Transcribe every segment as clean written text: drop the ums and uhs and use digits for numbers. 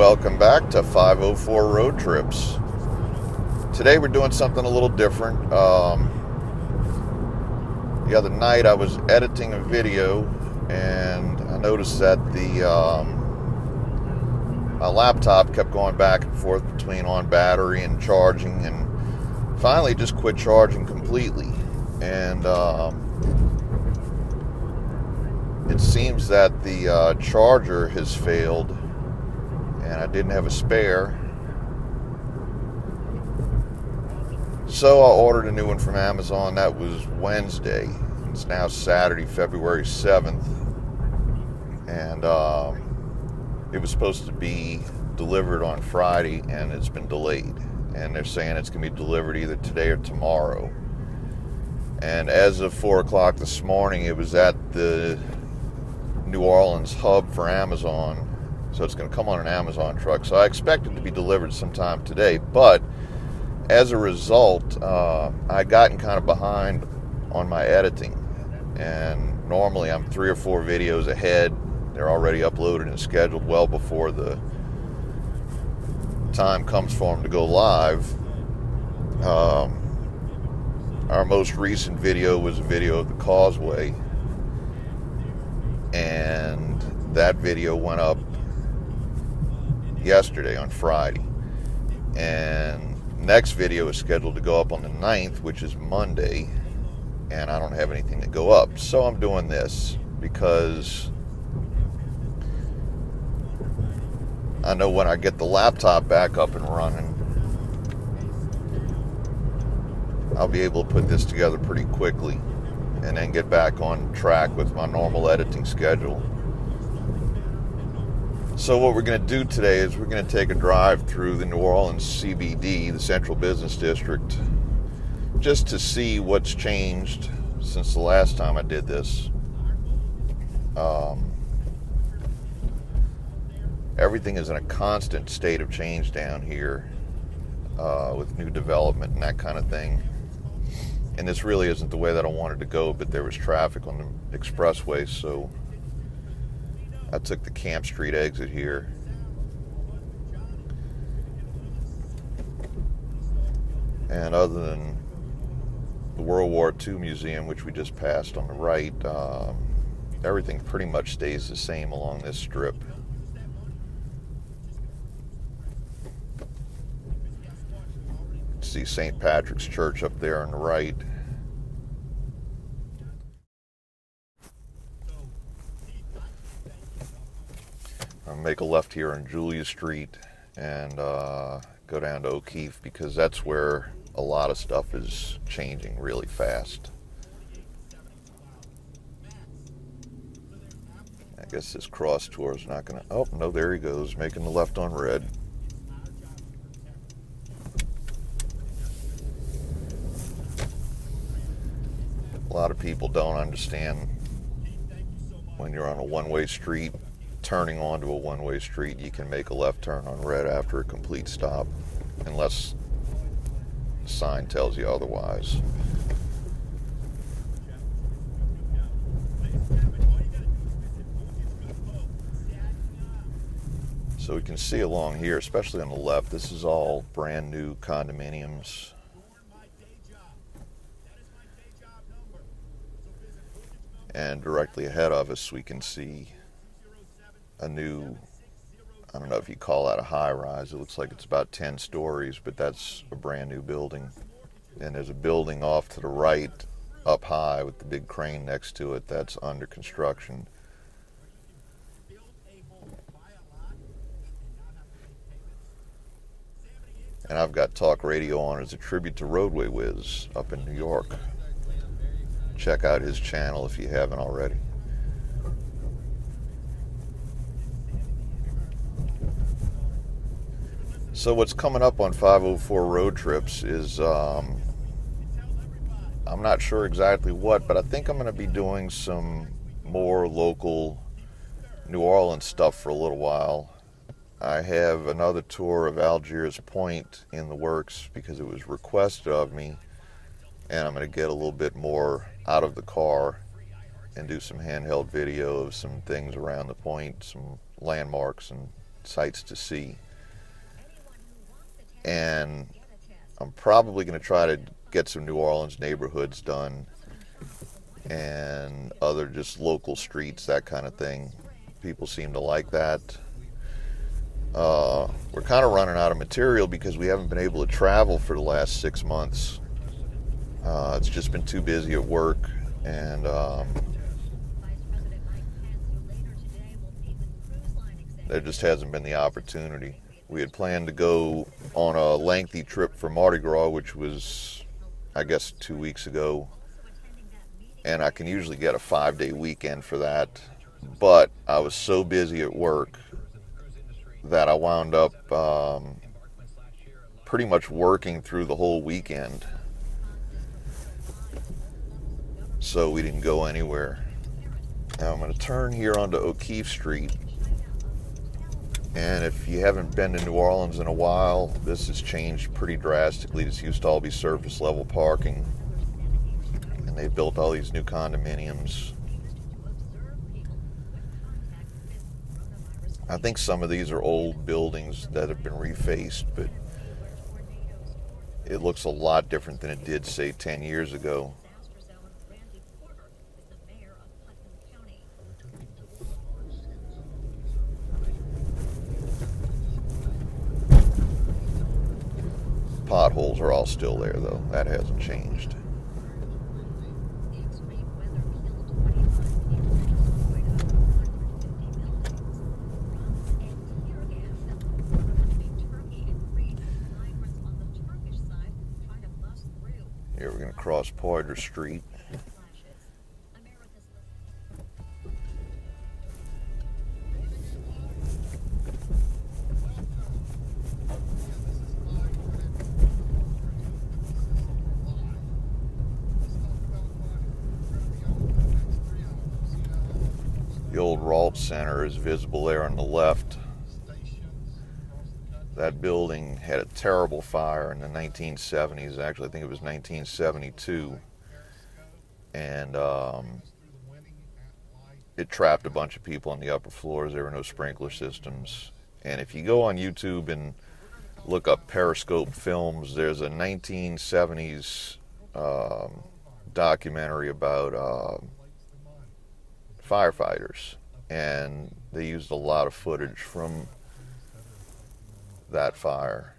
Welcome back to 504 Road Trips. Today we're doing something a little different. The other night I was editing a video and I noticed that my laptop kept going back and forth between on battery and charging, and finally just quit charging completely. And it seems that the charger has failed, and I didn't have a spare. So I ordered a new one from Amazon. That was Wednesday. It's now Saturday, February 7th. And it was supposed to be delivered on Friday, and it's been delayed. And they're saying it's going to be delivered either today or tomorrow. And as of 4 o'clock this morning, it was at the New Orleans hub for Amazon. So it's going to come on an Amazon truck. So I expect it to be delivered sometime today. But as a result, I gotten kind of behind on my editing. And normally I'm 3 or 4 videos ahead. They're already uploaded and scheduled well before the time comes for them to go live. Our most recent video was a video of the causeway. And that video went up yesterday on Friday, and next video is scheduled to go up on the 9th, which is Monday, and I don't have anything to go up. So I'm doing this because I know when I get the laptop back up and running, I'll be able to put this together pretty quickly and then get back on track with my normal editing schedule. So what we're going to do today is we're going to take a drive through the New Orleans CBD, the Central Business District, just to see what's changed since the last time I did this. Everything is in a constant state of change down here with new development and that kind of thing. And this really isn't the way that I wanted to go, but there was traffic on the expressway, so I took the Camp Street exit here. And other than the World War II Museum, which we just passed on the right, everything pretty much stays the same along this strip. See St. Patrick's Church up there on the right. I'll make a left here on Julia Street and go down to O'Keefe, because that's where a lot of stuff is changing really fast. I guess this cross tour is not going to... Oh, no, there he goes, making the left on red. A lot of people don't understand when you're on a one-way street, turning onto a one-way street, you can make a left turn on red after a complete stop, unless the sign tells you otherwise. So we can see along here, especially on the left, this is all brand new condominiums. And directly ahead of us, we can see a new, I don't know if you call that a high-rise. It looks like it's about 10 stories, but that's a brand new building. And there's a building off to the right, up high, with the big crane next to it, that's under construction. And I've got talk radio on as a tribute to Roadway Wiz up in New York. Check out his channel if you haven't already. So what's coming up on 504 Road Trips is, I'm not sure exactly what, but I think I'm going to be doing some more local New Orleans stuff for a little while. I have another tour of Algiers Point in the works because it was requested of me, and I'm going to get a little bit more out of the car and do some handheld video of some things around the point, some landmarks and sights to see. And I'm probably going to try to get some New Orleans neighborhoods done and other just local streets, that kind of thing. People seem to like that. We're kind of running out of material because we haven't been able to travel for the last 6 months. It's just been too busy at work, and there just hasn't been the opportunity. We had planned to go on a lengthy trip for Mardi Gras, which was, I guess, 2 weeks ago. And I can usually get a 5-day weekend for that. But I was so busy at work that I wound up pretty much working through the whole weekend. So we didn't go anywhere. Now I'm going to turn here onto O'Keefe Street. And if you haven't been to New Orleans in a while, this has changed pretty drastically. This used to all be surface level parking. And they built all these new condominiums. I think some of these are old buildings that have been refaced, but it looks a lot different than it did, say, 10 years ago. Potholes are all still there, though. That hasn't changed. Here we're going to cross Poydras Street. The old Rault Center is visible there on the left. That building had a terrible fire in the 1970s. Actually, I think it was 1972. And it trapped a bunch of people on the upper floors. There were no sprinkler systems. And if you go on YouTube and look up Periscope films, there's a 1970s documentary about firefighters, and they used a lot of footage from that fire.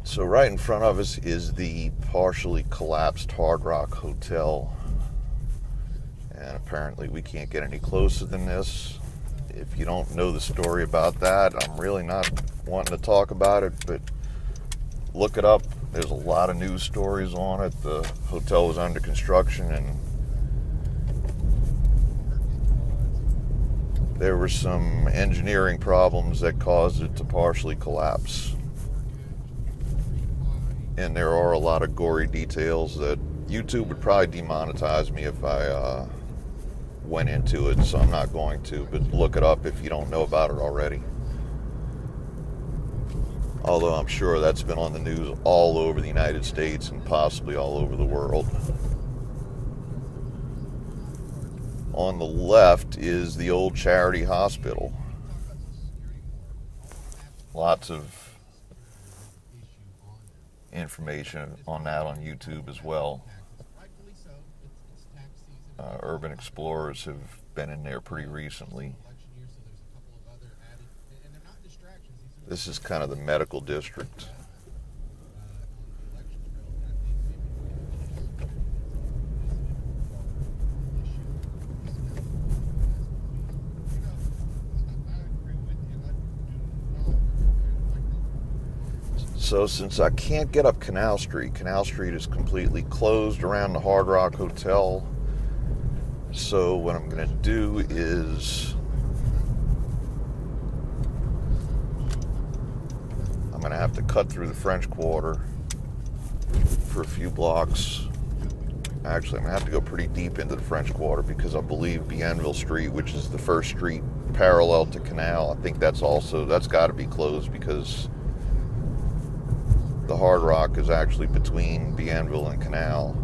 So right in front of us is the partially collapsed Hard Rock Hotel. And apparently we can't get any closer than this. If you don't know the story about that, I'm really not wanting to talk about it, but look it up. There's a lot of news stories on it. The hotel was under construction and there were some engineering problems that caused it to partially collapse. And there are a lot of gory details that YouTube would probably demonetize me if I went into it, so I'm not going to, but look it up if you don't know about it already. Although I'm sure that's been on the news all over the United States and possibly all over the world. On the left is the old charity hospital. Lots of information on that on YouTube as well. Urban explorers have been in there pretty recently. This is kind of the medical district. So since I can't get up Canal Street is completely closed around the Hard Rock Hotel. So what I'm going to do is I'm going to have to cut through the French Quarter for a few blocks. Actually, I'm going to have to go pretty deep into the French Quarter because I believe Bienville Street, which is the first street parallel to Canal, I think that's got to be closed because the Hard Rock is actually between Bienville and Canal.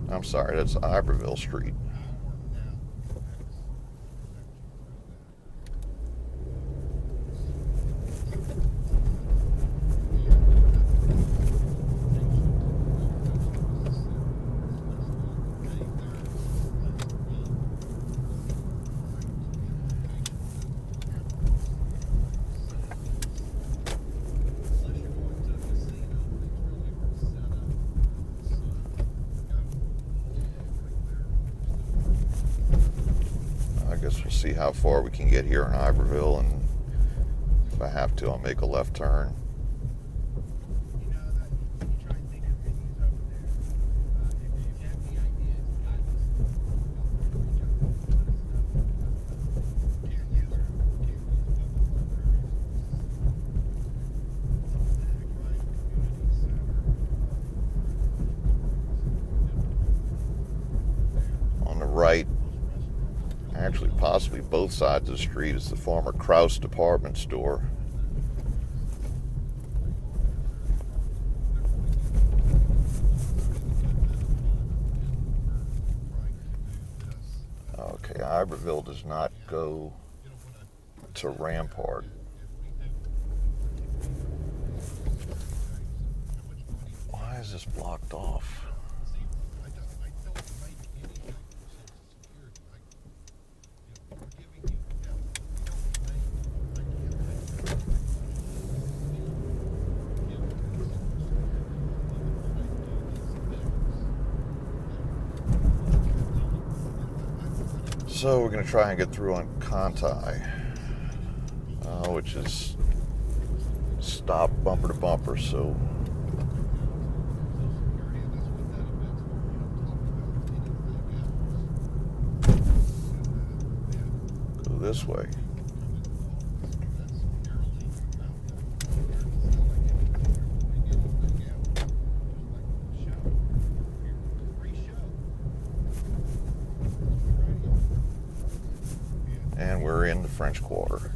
I'm sorry, that's Iberville Street. I guess we'll see how far we can get here in Iberville, and if I have to, I'll make a left turn. On the right, actually possibly both sides of the street, is the former Krause department store. Okay, Iberville does not go to Rampart. Why is this blocked off? So we're going to try and get through on Conti, which is stop bumper to bumper. So go this way. And we're in the French Quarter.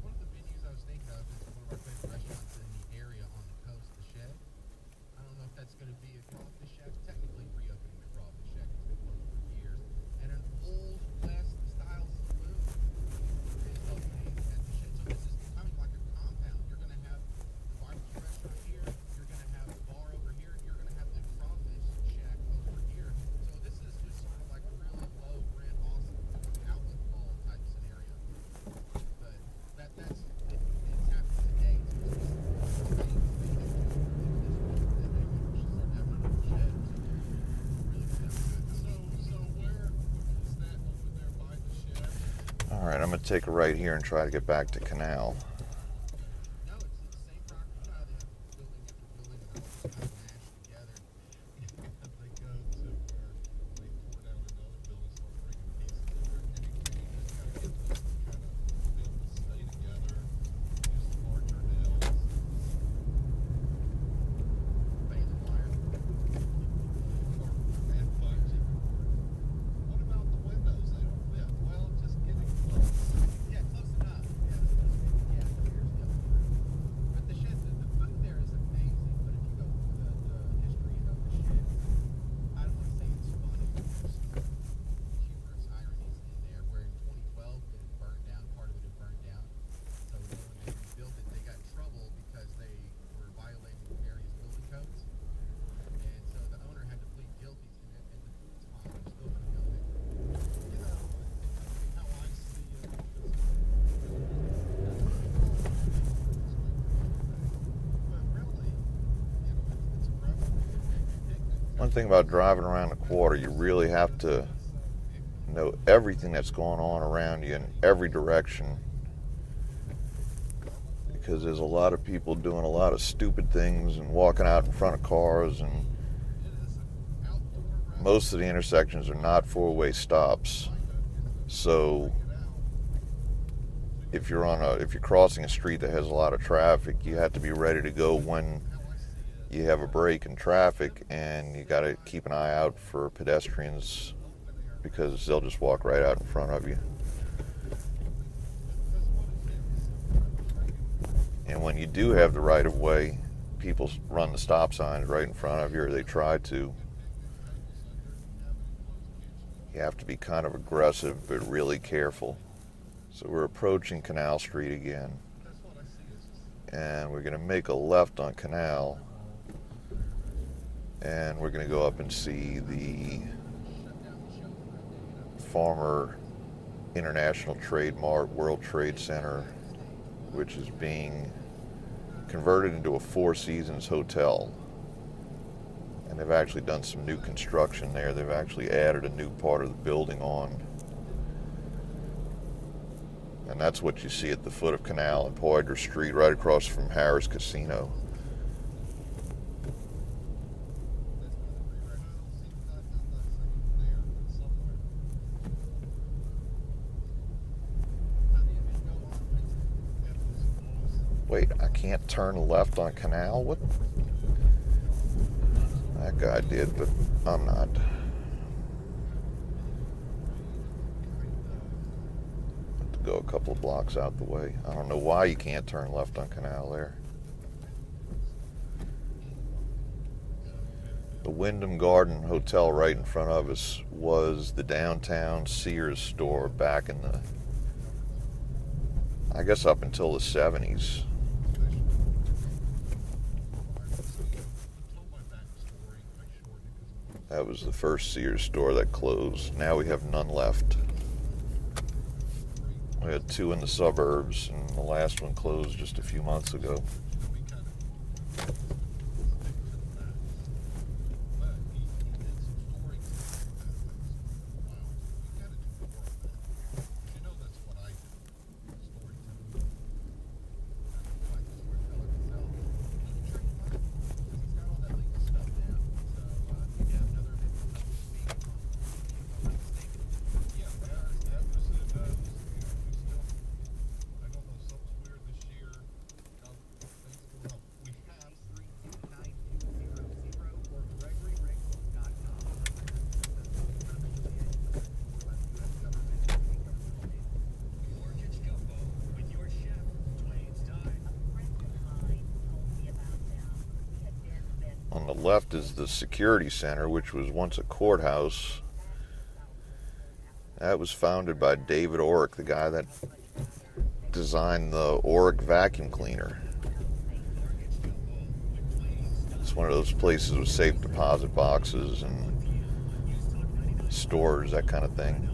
One of the venues I was thinking of is one of our favorite restaurants in the area on the coast, the Shed. I don't know if that's going to be a crawfish shack. Technically reopening the crawfish shack. It's been closed for years. And an old West style saloon is opening at the Shed. So this is becoming like a compound. You're going to have the barbecue restaurant here. You're going to have the bar over here. You're going to have the crawfish shack over here. So this is just sort of like a really low rent, awesome outlet mall type scenario. But it's happening today. So where is that over there by the Shed? All right, I'm going to take a right here and try to get back to Canal. No, it's the same property. You know how they have building after building and all kind of mashed together. They go to where they tore down another building, start bringing pieces over, and then you kind of get to kind of build to stay together, use the larger nails. Baling wire. And bungee cord. What about the windows? They don't fit. Well, just getting close. Yeah, close enough. Yeah, it's supposed to be. Yeah, here's the other room. But the Shed, the food there is amazing. But if you go through the history of the Shed, I don't want to say it's funny, but there's some humorous ironies in there. Where in 2012 it had burned down, part of it had burned down. So then when they rebuilt it, they got in trouble because they were violating various building codes. And so the owner had to plead guilty, and the food's fine. They're still going to go there. You know, how I see it, but really, it's a revenue. One thing about driving around the quarter, you really have to know everything that's going on around you in every direction, because there's a lot of people doing a lot of stupid things and walking out in front of cars, and most of the intersections are not four-way stops. So if you're crossing a street that has a lot of traffic, you have to be ready to go when you have a break in traffic, and you got to keep an eye out for pedestrians because they'll just walk right out in front of you. And when you do have the right of way, people run the stop signs right in front of you, or they try to. You have to be kind of aggressive but really careful. So we're approaching Canal Street again, and we're going to make a left on Canal, and we're going to go up and see the former International Trade Mart, World Trade Center, which is being converted into a Four Seasons hotel. And they've actually done some new construction there. They've actually added a new part of the building on. And that's what you see at the foot of Canal and Poydras Street, right across from Harris Casino. Wait, I can't turn left on Canal? What? That guy did, but I'm not. Have to go a couple of blocks out the way. I don't know why you can't turn left on Canal there. The Wyndham Garden Hotel right in front of us was the downtown Sears store back in the, I guess up until the 70s. That was the first Sears store that closed. Now we have none left. We had two in the suburbs, and the last one closed just a few months ago. On the left is the security center, which was once a courthouse. That was founded by David Orrick, the guy that designed the Orrick vacuum cleaner. It's one of those places with safe deposit boxes and stores, that kind of thing.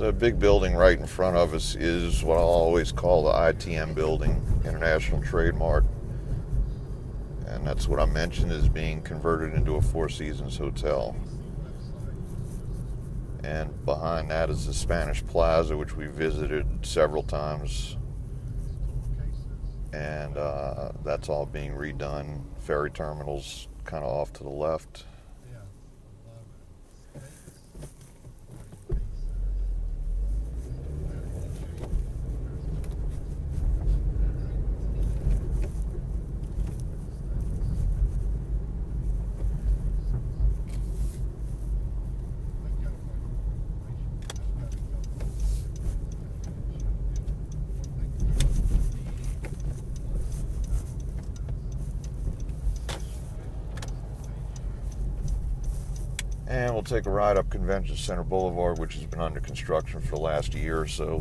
So a big building right in front of us is what I'll always call the ITM building, International Trade Mart. And that's what I mentioned is being converted into a Four Seasons hotel. And behind that is the Spanish Plaza, which we visited several times. And that's all being redone. Ferry terminals kind of off to the left. And we'll take a ride up Convention Center Boulevard, which has been under construction for the last year or so.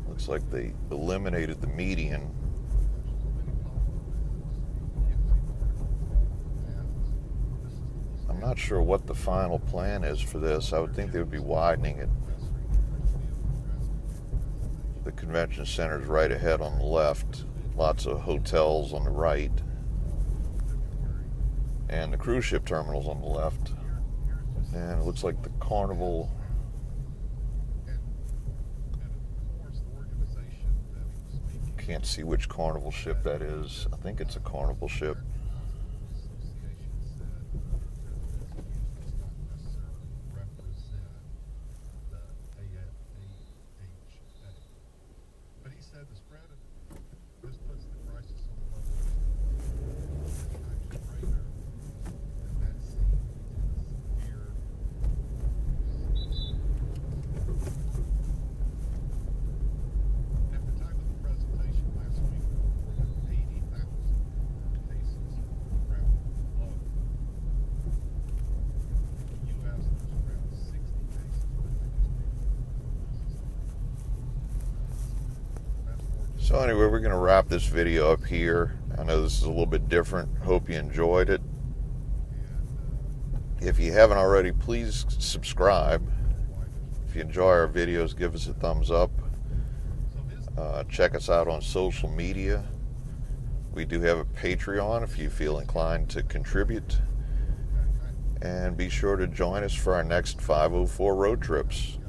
Looks like they eliminated the median. I'm not sure what the final plan is for this. I would think they would be widening it. The convention center is right ahead on the left. Lots of hotels on the right. And the cruise ship terminal's on the left. And it looks like the Carnival. Can't see which Carnival ship that is. I think it's a Carnival ship. So anyway, we're going to wrap this video up here. I know this is a little bit different. Hope you enjoyed it. If you haven't already, please subscribe. If you enjoy our videos, give us a thumbs up. Check us out on social media. We do have a Patreon if you feel inclined to contribute. And be sure to join us for our next 504 road trips.